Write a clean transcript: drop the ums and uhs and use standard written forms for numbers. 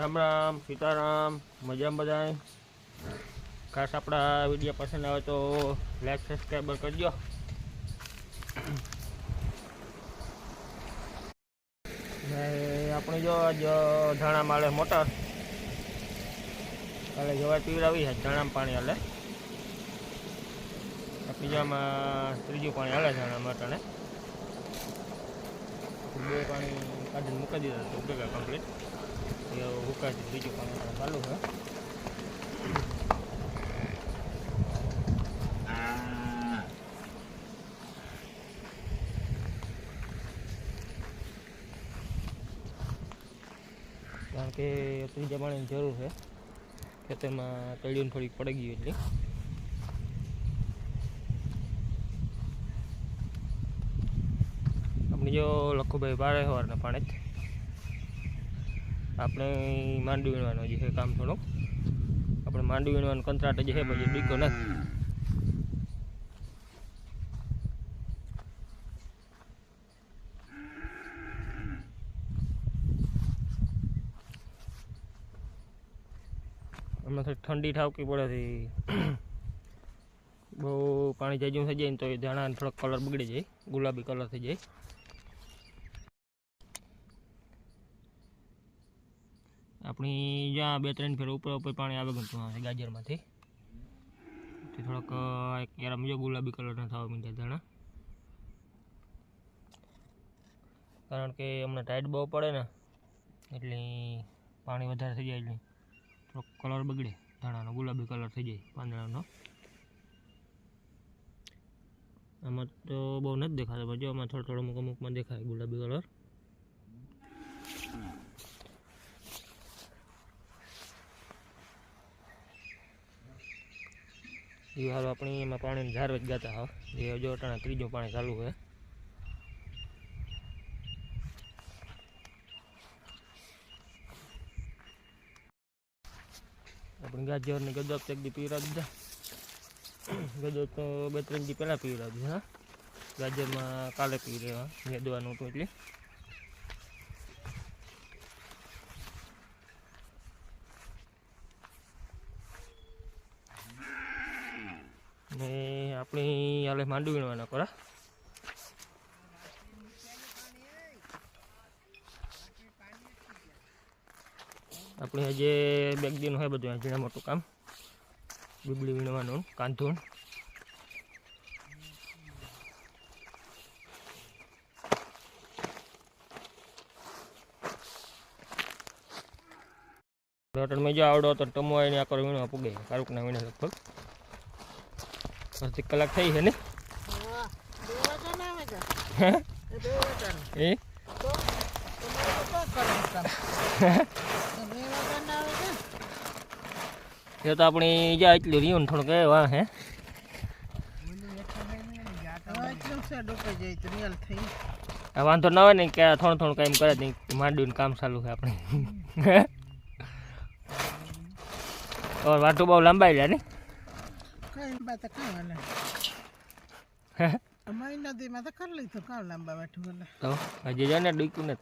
રામ રામ સીताराम मजा बधाए खास अपना वीडियो पसंद आए तो लाइक सब्सक्राइब करजो। अपने जो आज धाणा माले मोटर काले जवार पीवरावी है धाणा पानी हाले अपनी जो त्रीजू पानी हाले धाणा माटे बे पानी काढ़ी मूकी दीधा तो भेगा कम्प्लीट हुका त्रीजू पानी चालू है। कारण के त्रीजा पानी जरूर है खेतर में तड़ियों थोड़ी पड़ गई एटली अपनी जो लखो भाई बारे हवार पानी अपने मांडवी वीणवानो जे है काम थोड़ो अपने मांडवी वीणवानो कंत्राट जे है बजे डीको न हमें थोड़ी ठंडी ठावकी पड़े थी बहु पानी जाजू थी जाए तो धाणा थोड़ा कलर बगड़ी जाए गुलाबी कलर थी जाए। अपनी ज्यादा बे त्रण फेर ऊपर ऊपर पानी आवे गमतुं हशे गाजर में थोड़ाक यार जो गुलाबी कलर ना थवा मींड्या धाणा कारण के अमने टाइट बहु पड़े ने एटले पानी वधारे थई जाय एटले थोड़ो कलर बगड़े धाणानो गुलाबी कलर थई जाय પાંદડાનો। आमां तो बहु नथी देखातो पण जो आमां थोड़ो थोड़ो अमुक अमुक में देखाय गुलाबी कलर। ये हाल अपनी में पानी झार ज गाता हो ये जो अटाणे त्रीजो पानी चालू है। अपनी गाजर ने गजब एक दी पीवरा दीधा गजब तो बे त्रण दी पहला पीवरा दीधा हाँ गाजर में काले पी रहा मेदवानुं हतुं एटले ने अपनी हाले मांडवी वीणवाना करा अपने जे बेग दिन है बधुं झीणा मोटुं काम बीबड़ी वीणवानुं कांधूण रोटन में जो आवड़ो तो टमो आईने आकर वीणवा पुगे कारुक ना वीणे लगभग अर्धी कलाक थई है ने ये तो अपनी जा इतली रही थोड़ा के वहाँ है वांधो ना हो नहीं क्या थोड़ा थोड़ा काम करे नहीं मांडवी काम चालू है अपने और वाटू बहुत लंबा है नहीं तो अजय जाने डूकू न